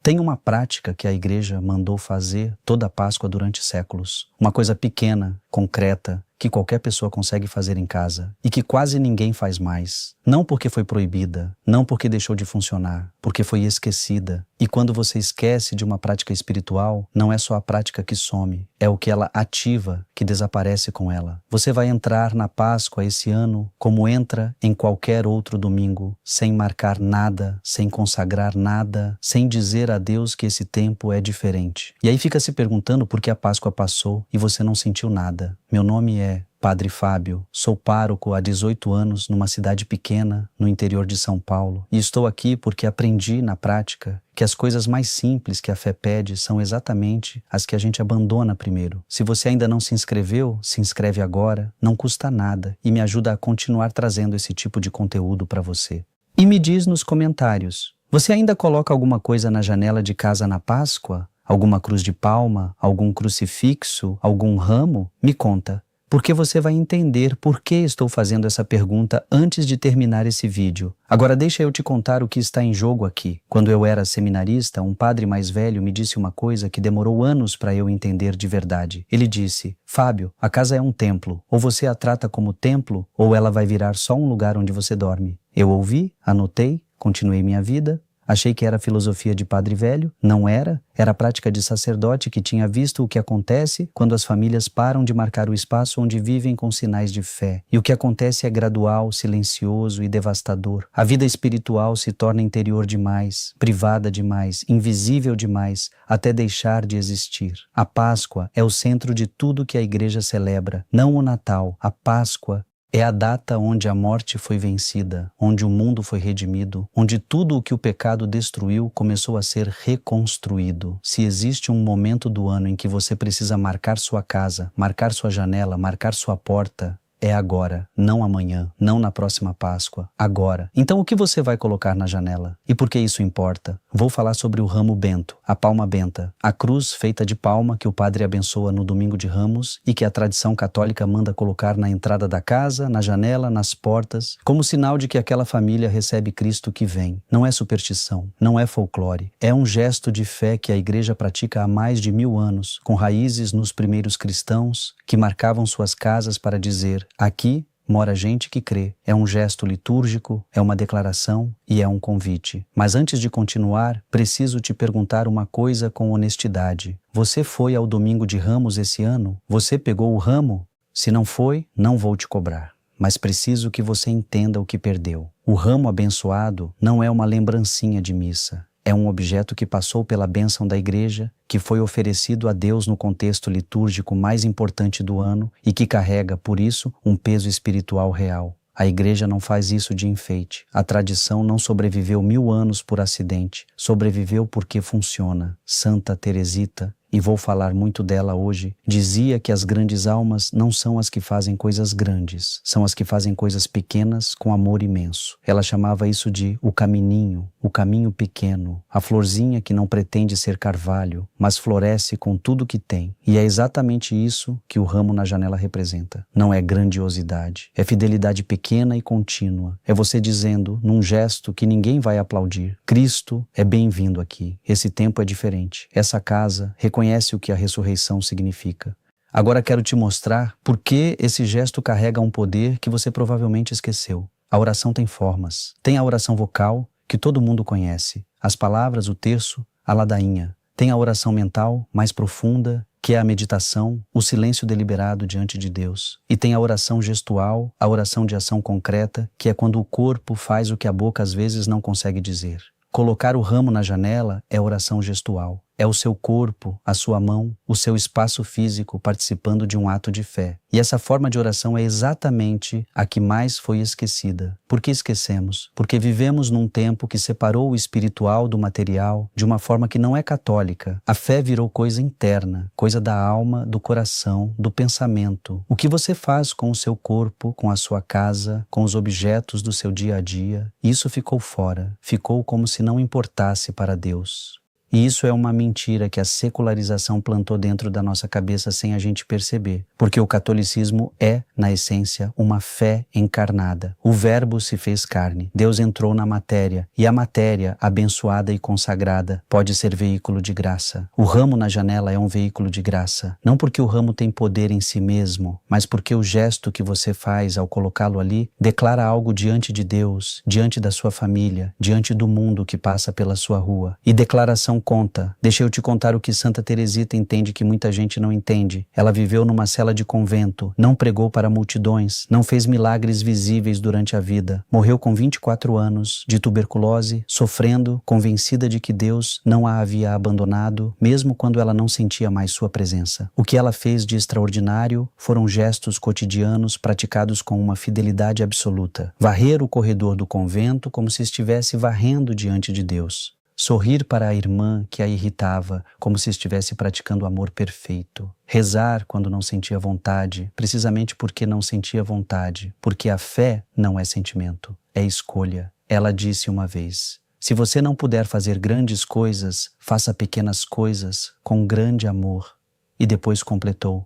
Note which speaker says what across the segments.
Speaker 1: Tem uma prática que a igreja mandou fazer toda a Páscoa durante séculos. Uma coisa pequena, concreta, que qualquer pessoa consegue fazer em casa e que quase ninguém faz mais. Não porque foi proibida, não porque deixou de funcionar, porque foi esquecida. E quando você esquece de uma prática espiritual, não é só a prática que some, é o que ela ativa que desaparece com ela. Você vai entrar na Páscoa esse ano como entra em qualquer outro domingo, sem marcar nada, sem consagrar nada, sem dizer a Deus que esse tempo é diferente. E aí fica se perguntando por que a Páscoa passou e você não sentiu nada. Meu nome é Padre Fábio, sou pároco há 18 anos numa cidade pequena no interior de São Paulo e estou aqui porque aprendi na prática que as coisas mais simples que a fé pede são exatamente as que a gente abandona primeiro. Se você ainda não se inscreveu, se inscreve agora, não custa nada e me ajuda a continuar trazendo esse tipo de conteúdo para você. E me diz nos comentários, você ainda coloca alguma coisa na janela de casa na Páscoa? Alguma cruz de palma? Algum crucifixo? Algum ramo? Me conta. Porque você vai entender por que estou fazendo essa pergunta antes de terminar esse vídeo. Agora deixa eu te contar o que está em jogo aqui. Quando eu era seminarista, um padre mais velho me disse uma coisa que demorou anos para eu entender de verdade. Ele disse, Fábio, a casa é um templo. Ou você a trata como templo, ou ela vai virar só um lugar onde você dorme. Eu ouvi, anotei, continuei minha vida. Achei que era filosofia de padre velho, não era. Era a prática de sacerdote que tinha visto o que acontece quando as famílias param de marcar o espaço onde vivem com sinais de fé. E o que acontece é gradual, silencioso e devastador. A vida espiritual se torna interior demais, privada demais, invisível demais, até deixar de existir. A Páscoa é o centro de tudo que a igreja celebra, não o Natal. A Páscoa é a data onde a morte foi vencida, onde o mundo foi redimido, onde tudo o que o pecado destruiu começou a ser reconstruído. Se existe um momento do ano em que você precisa marcar sua casa, marcar sua janela, marcar sua porta, é agora, não amanhã, não na próxima Páscoa, agora. Então o que você vai colocar na janela? E por que isso importa? Vou falar sobre o ramo bento, a palma benta, a cruz feita de palma que o padre abençoa no domingo de Ramos e que a tradição católica manda colocar na entrada da casa, na janela, nas portas, como sinal de que aquela família recebe Cristo que vem. Não é superstição, não é folclore, é um gesto de fé que a igreja pratica há mais de 1000 anos, com raízes nos primeiros cristãos que marcavam suas casas para dizer: aqui mora gente que crê. É um gesto litúrgico, é uma declaração e é um convite. Mas antes de continuar, preciso te perguntar uma coisa com honestidade. Você foi ao domingo de Ramos esse ano? Você pegou o ramo? Se não foi, não vou te cobrar. Mas preciso que você entenda o que perdeu. O ramo abençoado não é uma lembrancinha de missa. É um objeto que passou pela bênção da igreja, que foi oferecido a Deus no contexto litúrgico mais importante do ano e que carrega, por isso, um peso espiritual real. A igreja não faz isso de enfeite. A tradição não sobreviveu 1000 anos por acidente. Sobreviveu porque funciona. Santa Teresita, e vou falar muito dela hoje, dizia que as grandes almas não são as que fazem coisas grandes, são as que fazem coisas pequenas com amor imenso. Ela chamava isso de o camininho, o caminho pequeno, a florzinha que não pretende ser carvalho, mas floresce com tudo que tem. E é exatamente isso que o ramo na janela representa. Não é grandiosidade, é fidelidade pequena e contínua. É você dizendo, num gesto que ninguém vai aplaudir, Cristo é bem-vindo aqui. Esse tempo é diferente. Essa casa reconhece o que a ressurreição significa. Agora quero te mostrar por que esse gesto carrega um poder que você provavelmente esqueceu. A oração tem formas. Tem a oração vocal, que todo mundo conhece. As palavras, o terço, a ladainha. Tem a oração mental, mais profunda, que é a meditação, o silêncio deliberado diante de Deus. E tem a oração gestual, a oração de ação concreta, que é quando o corpo faz o que a boca às vezes não consegue dizer. Colocar o ramo na janela é oração gestual. É o seu corpo, a sua mão, o seu espaço físico participando de um ato de fé. E essa forma de oração é exatamente a que mais foi esquecida. Por que esquecemos? Porque vivemos num tempo que separou o espiritual do material de uma forma que não é católica. A fé virou coisa interna, coisa da alma, do coração, do pensamento. O que você faz com o seu corpo, com a sua casa, com os objetos do seu dia a dia, isso ficou fora. Ficou como se não importasse para Deus. E isso é uma mentira que a secularização plantou dentro da nossa cabeça sem a gente perceber. Porque o catolicismo é, na essência, uma fé encarnada. O Verbo se fez carne. Deus entrou na matéria. E a matéria, abençoada e consagrada, pode ser veículo de graça. O ramo na janela é um veículo de graça. Não porque o ramo tem poder em si mesmo, mas porque o gesto que você faz ao colocá-lo ali declara algo diante de Deus, diante da sua família, diante do mundo que passa pela sua rua. E declaração conta. Deixa eu te contar o que Santa Teresita entende que muita gente não entende. Ela viveu numa cela de convento, não pregou para multidões, não fez milagres visíveis durante a vida. Morreu com 24 anos, de tuberculose, sofrendo, convencida de que Deus não a havia abandonado, mesmo quando ela não sentia mais sua presença. O que ela fez de extraordinário foram gestos cotidianos praticados com uma fidelidade absoluta. Varrer o corredor do convento como se estivesse varrendo diante de Deus. Sorrir para a irmã que a irritava, como se estivesse praticando amor perfeito. Rezar quando não sentia vontade, precisamente porque não sentia vontade, porque a fé não é sentimento, é escolha. Ela disse uma vez: se você não puder fazer grandes coisas, faça pequenas coisas com grande amor. E depois completou: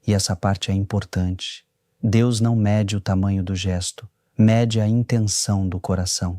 Speaker 1: e essa parte é importante. Deus não mede o tamanho do gesto, mede a intenção do coração.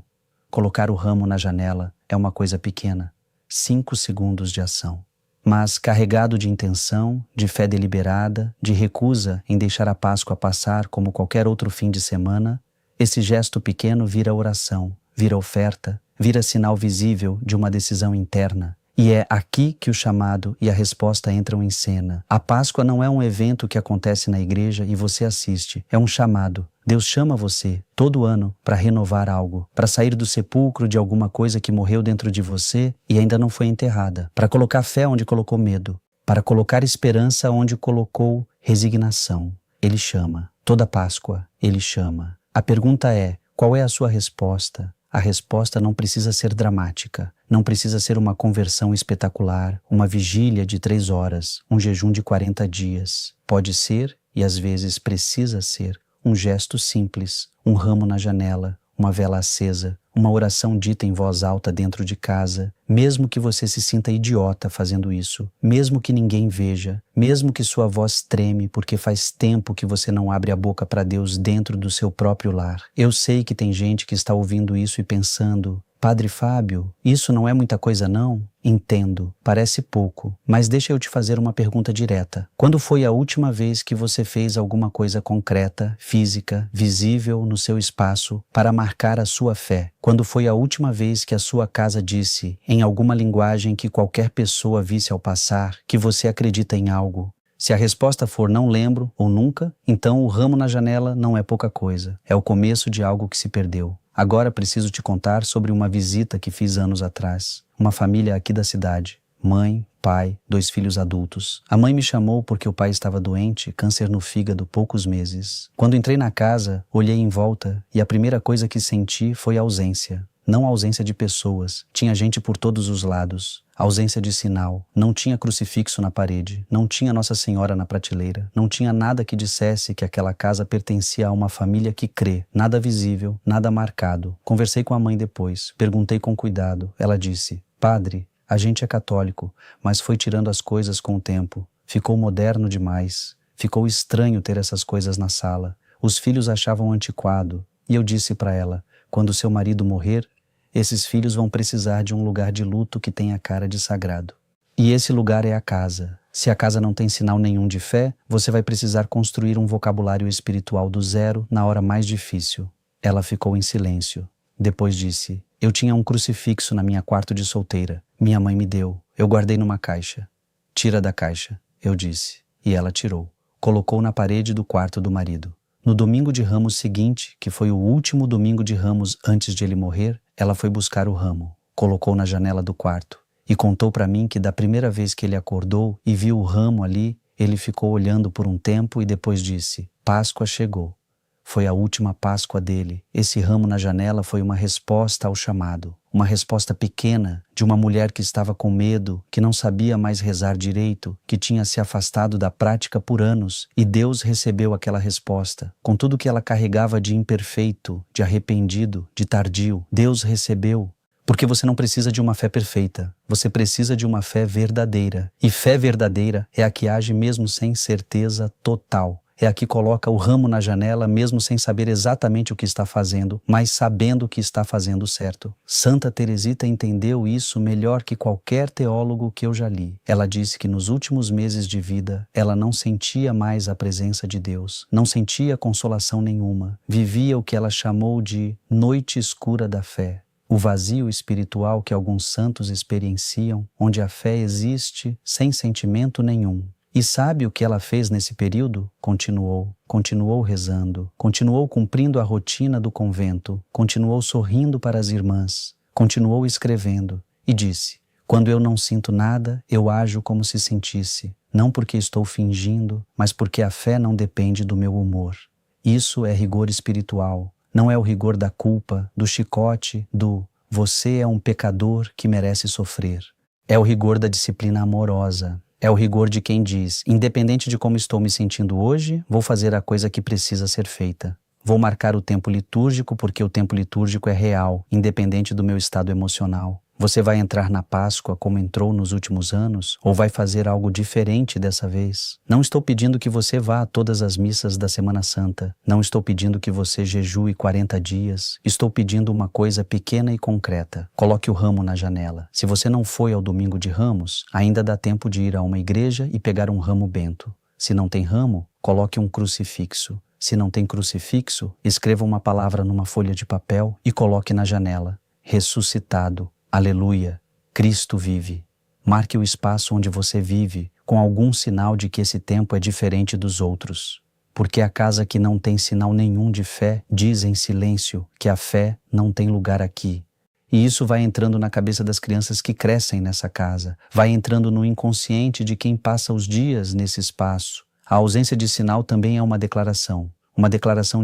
Speaker 1: Colocar o ramo na janela é uma coisa pequena, 5 segundos de ação. Mas carregado de intenção, de fé deliberada, de recusa em deixar a Páscoa passar como qualquer outro fim de semana, esse gesto pequeno vira oração, vira oferta, vira sinal visível de uma decisão interna. E é aqui que o chamado e a resposta entram em cena. A Páscoa não é um evento que acontece na igreja e você assiste. É um chamado. Deus chama você, todo ano, para renovar algo, para sair do sepulcro de alguma coisa que morreu dentro de você e ainda não foi enterrada, para colocar fé onde colocou medo, para colocar esperança onde colocou resignação. Ele chama. Toda Páscoa, Ele chama. A pergunta é: qual é a sua resposta? A resposta não precisa ser dramática, não precisa ser uma conversão espetacular, uma vigília de 3 horas, um jejum de 40 dias. Pode ser, e às vezes precisa ser, um gesto simples, um ramo na janela, uma vela acesa, uma oração dita em voz alta dentro de casa, mesmo que você se sinta idiota fazendo isso, mesmo que ninguém veja, mesmo que sua voz treme porque faz tempo que você não abre a boca para Deus dentro do seu próprio lar. Eu sei que tem gente que está ouvindo isso e pensando: Padre Fábio, isso não é muita coisa não? Entendo, parece pouco, mas deixa eu te fazer uma pergunta direta. Quando foi a última vez que você fez alguma coisa concreta, física, visível no seu espaço para marcar a sua fé? Quando foi a última vez que a sua casa disse, em alguma linguagem que qualquer pessoa visse ao passar, que você acredita em algo? Se a resposta for não lembro ou nunca, então o ramo na janela não é pouca coisa. É o começo de algo que se perdeu. Agora preciso te contar sobre uma visita que fiz anos atrás. Uma família aqui da cidade. Mãe, pai, 2 filhos adultos. A mãe me chamou porque o pai estava doente, câncer no fígado, poucos meses. Quando entrei na casa, olhei em volta e a primeira coisa que senti foi a ausência. Não a ausência de pessoas. Tinha gente por todos os lados. Ausência de sinal. Não tinha crucifixo na parede. Não tinha Nossa Senhora na prateleira. Não tinha nada que dissesse que aquela casa pertencia a uma família que crê. Nada visível, nada marcado. Conversei com a mãe depois. Perguntei com cuidado. Ela disse: Padre, a gente é católico, mas foi tirando as coisas com o tempo. Ficou moderno demais. Ficou estranho ter essas coisas na sala. Os filhos achavam antiquado. E eu disse para ela: quando seu marido morrer, esses filhos vão precisar de um lugar de luto que tenha cara de sagrado. E esse lugar é a casa. Se a casa não tem sinal nenhum de fé, você vai precisar construir um vocabulário espiritual do zero na hora mais difícil. Ela ficou em silêncio. Depois disse: eu tinha um crucifixo na minha quarto de solteira. Minha mãe me deu. Eu guardei numa caixa. Tira da caixa, eu disse. E ela tirou. Colocou na parede do quarto do marido. No domingo de Ramos seguinte, que foi o último domingo de Ramos antes de ele morrer, ela foi buscar o ramo, colocou na janela do quarto e contou para mim que da primeira vez que ele acordou e viu o ramo ali, ele ficou olhando por um tempo e depois disse: Páscoa chegou. Foi a última Páscoa dele. Esse ramo na janela foi uma resposta ao chamado. Uma resposta pequena de uma mulher que estava com medo, que não sabia mais rezar direito, que tinha se afastado da prática por anos, e Deus recebeu aquela resposta. Com tudo que ela carregava de imperfeito, de arrependido, de tardio, Deus recebeu. Porque você não precisa de uma fé perfeita, você precisa de uma fé verdadeira. E fé verdadeira é a que age mesmo sem certeza total. É a que coloca o ramo na janela mesmo sem saber exatamente o que está fazendo, mas sabendo que está fazendo certo. Santa Teresita entendeu isso melhor que qualquer teólogo que eu já li. Ela disse que nos últimos meses de vida ela não sentia mais a presença de Deus, não sentia consolação nenhuma, vivia o que ela chamou de noite escura da fé. O vazio espiritual que alguns santos experienciam, onde a fé existe sem sentimento nenhum. E sabe o que ela fez nesse período? Continuou rezando, continuou cumprindo a rotina do convento, continuou sorrindo para as irmãs, continuou escrevendo e disse: quando eu não sinto nada, eu ajo como se sentisse, não porque estou fingindo, mas porque a fé não depende do meu humor. Isso é rigor espiritual. Não é o rigor da culpa, do chicote, do você é um pecador que merece sofrer. É o rigor da disciplina amorosa. É o rigor de quem diz, independente de como estou me sentindo hoje, vou fazer a coisa que precisa ser feita. Vou marcar o tempo litúrgico porque o tempo litúrgico é real, independente do meu estado emocional. Você vai entrar na Páscoa como entrou nos últimos anos ou vai fazer algo diferente dessa vez? Não estou pedindo que você vá a todas as missas da Semana Santa. Não estou pedindo que você jejue 40 dias. Estou pedindo uma coisa pequena e concreta. Coloque o ramo na janela. Se você não foi ao domingo de Ramos, ainda dá tempo de ir a uma igreja e pegar um ramo bento. Se não tem ramo, coloque um crucifixo. Se não tem crucifixo, escreva uma palavra numa folha de papel e coloque na janela. Ressuscitado. Aleluia, Cristo vive. Marque o espaço onde você vive com algum sinal de que esse tempo é diferente dos outros. Porque a casa que não tem sinal nenhum de fé diz em silêncio que a fé não tem lugar aqui. E isso vai entrando na cabeça das crianças que crescem nessa casa, vai entrando no inconsciente de quem passa os dias nesse espaço. A ausência de sinal também é uma declaração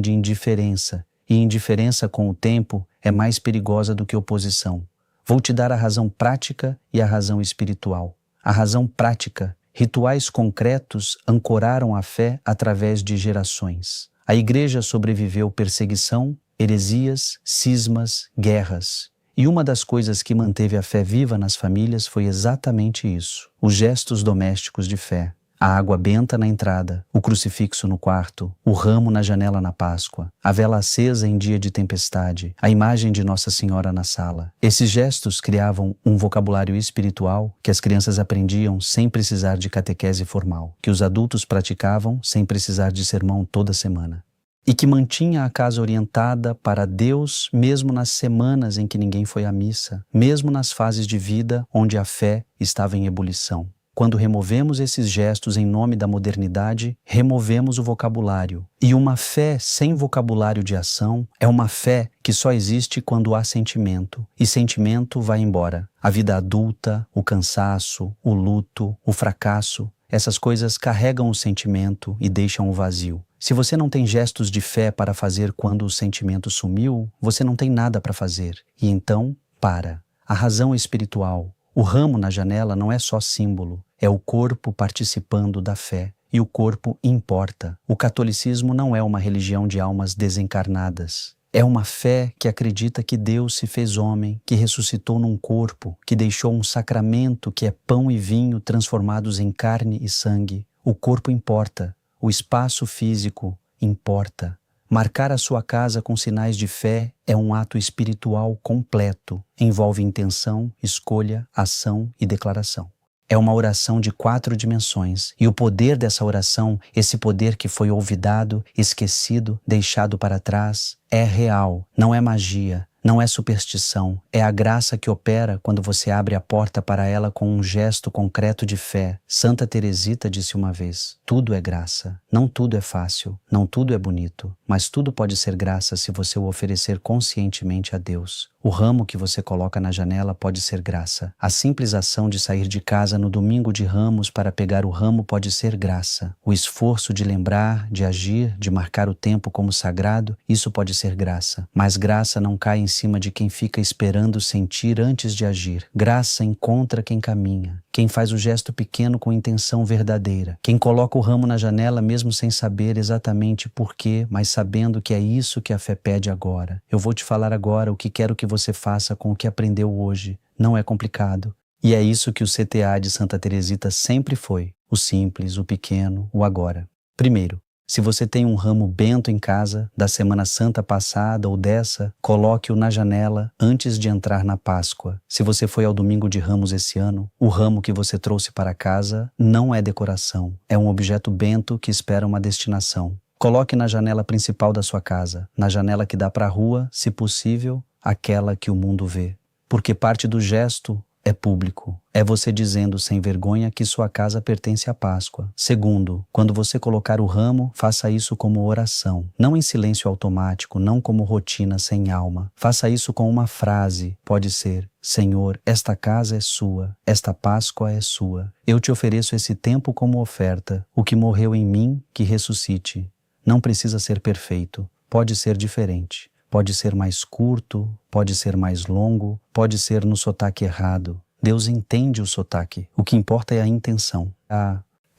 Speaker 1: de indiferença, e indiferença com o tempo é mais perigosa do que oposição. Vou te dar a razão prática e a razão espiritual. A razão prática, rituais concretos ancoraram a fé através de gerações. A igreja sobreviveu perseguição, heresias, cismas, guerras. E uma das coisas que manteve a fé viva nas famílias foi exatamente isso: os gestos domésticos de fé. A água benta na entrada, o crucifixo no quarto, o ramo na janela na Páscoa, a vela acesa em dia de tempestade, a imagem de Nossa Senhora na sala. Esses gestos criavam um vocabulário espiritual que as crianças aprendiam sem precisar de catequese formal, que os adultos praticavam sem precisar de sermão toda semana. E que mantinha a casa orientada para Deus mesmo nas semanas em que ninguém foi à missa, mesmo nas fases de vida onde a fé estava em ebulição. Quando removemos esses gestos em nome da modernidade, removemos o vocabulário. E uma fé sem vocabulário de ação é uma fé que só existe quando há sentimento. E sentimento vai embora. A vida adulta, o cansaço, o luto, o fracasso, essas coisas carregam o sentimento e deixam o vazio. Se você não tem gestos de fé para fazer quando o sentimento sumiu, você não tem nada para fazer. E então, para. A razão espiritual. O ramo na janela não é só símbolo, é o corpo participando da fé. E o corpo importa. O catolicismo não é uma religião de almas desencarnadas. É uma fé que acredita que Deus se fez homem, que ressuscitou num corpo, que deixou um sacramento que é pão e vinho transformados em carne e sangue. O corpo importa. O espaço físico importa. Marcar a sua casa com sinais de fé é um ato espiritual completo. Envolve intenção, escolha, ação e declaração. É uma oração de 4 dimensões. E o poder dessa oração, esse poder que foi olvidado, esquecido, deixado para trás, é real, não é magia. Não é superstição, é a graça que opera quando você abre a porta para ela com um gesto concreto de fé. Santa Teresita disse uma vez: tudo é graça. Não tudo é fácil, não tudo é bonito, mas tudo pode ser graça se você o oferecer conscientemente a Deus. O ramo que você coloca na janela pode ser graça. A simples ação de sair de casa no domingo de Ramos para pegar o ramo pode ser graça. O esforço de lembrar, de agir, de marcar o tempo como sagrado, isso pode ser graça. Mas graça não cai em cima de quem fica esperando sentir antes de agir. Graça encontra quem caminha, quem faz o gesto pequeno com intenção verdadeira, quem coloca o ramo na janela mesmo sem saber exatamente por quê, mas sabendo que é isso que a fé pede agora. Eu vou te falar agora o que quero que você faça com o que aprendeu hoje. Não é complicado. E é isso que o CTA de Santa Teresita sempre foi: o simples, o pequeno, o agora. Primeiro, se você tem um ramo bento em casa, da Semana Santa passada ou dessa, coloque-o na janela antes de entrar na Páscoa. Se você foi ao Domingo de Ramos esse ano, o ramo que você trouxe para casa não é decoração, é um objeto bento que espera uma destinação. Coloque na janela principal da sua casa, na janela que dá para a rua, se possível, aquela que o mundo vê. Porque parte do gesto é público. É você dizendo sem vergonha que sua casa pertence à Páscoa. Segundo, quando você colocar o ramo, faça isso como oração. Não em silêncio automático, não como rotina sem alma. Faça isso com uma frase. Pode ser: Senhor, esta casa é sua, esta Páscoa é sua. Eu te ofereço esse tempo como oferta. O que morreu em mim, que ressuscite. Não precisa ser perfeito. Pode ser diferente. Pode ser mais curto, pode ser mais longo, pode ser no sotaque errado. Deus entende o sotaque. O que importa é a intenção.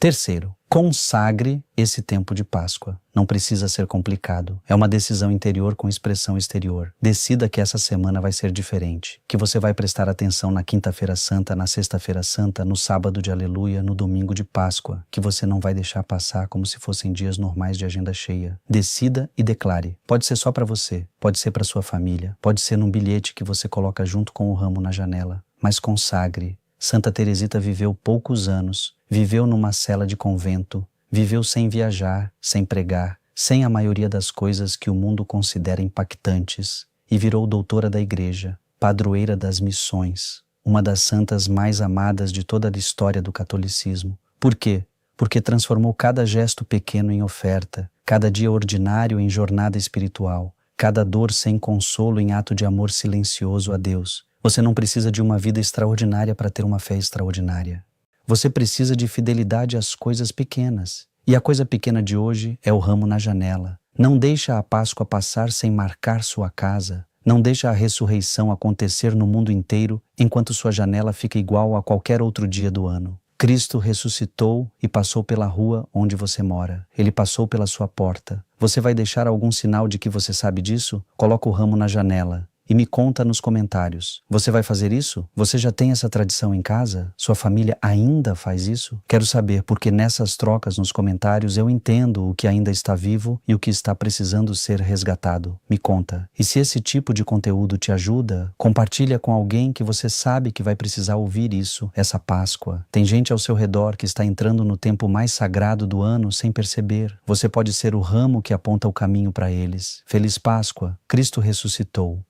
Speaker 1: Terceiro, consagre esse tempo de Páscoa. Não precisa ser complicado. É uma decisão interior com expressão exterior. Decida que essa semana vai ser diferente. Que você vai prestar atenção na Quinta-feira Santa, na Sexta-feira Santa, no Sábado de Aleluia, no Domingo de Páscoa. Que você não vai deixar passar como se fossem dias normais de agenda cheia. Decida e declare. Pode ser só para você, pode ser para sua família, pode ser num bilhete que você coloca junto com o ramo na janela. Mas consagre. Santa Teresita viveu poucos anos, viveu numa cela de convento, viveu sem viajar, sem pregar, sem a maioria das coisas que o mundo considera impactantes, e virou doutora da Igreja, padroeira das missões, uma das santas mais amadas de toda a história do catolicismo. Por quê? Porque transformou cada gesto pequeno em oferta, cada dia ordinário em jornada espiritual, cada dor sem consolo em ato de amor silencioso a Deus. Você não precisa de uma vida extraordinária para ter uma fé extraordinária. Você precisa de fidelidade às coisas pequenas. E a coisa pequena de hoje é o ramo na janela. Não deixa a Páscoa passar sem marcar sua casa. Não deixa a ressurreição acontecer no mundo inteiro enquanto sua janela fica igual a qualquer outro dia do ano. Cristo ressuscitou e passou pela rua onde você mora. Ele passou pela sua porta. Você vai deixar algum sinal de que você sabe disso? Coloca o ramo na janela e me conta nos comentários. Você vai fazer isso? Você já tem essa tradição em casa? Sua família ainda faz isso? Quero saber, porque nessas trocas nos comentários eu entendo o que ainda está vivo e o que está precisando ser resgatado. Me conta. E se esse tipo de conteúdo te ajuda, compartilha com alguém que você sabe que vai precisar ouvir isso, essa Páscoa. Tem gente ao seu redor que está entrando no tempo mais sagrado do ano sem perceber. Você pode ser o ramo que aponta o caminho para eles. Feliz Páscoa. Cristo ressuscitou.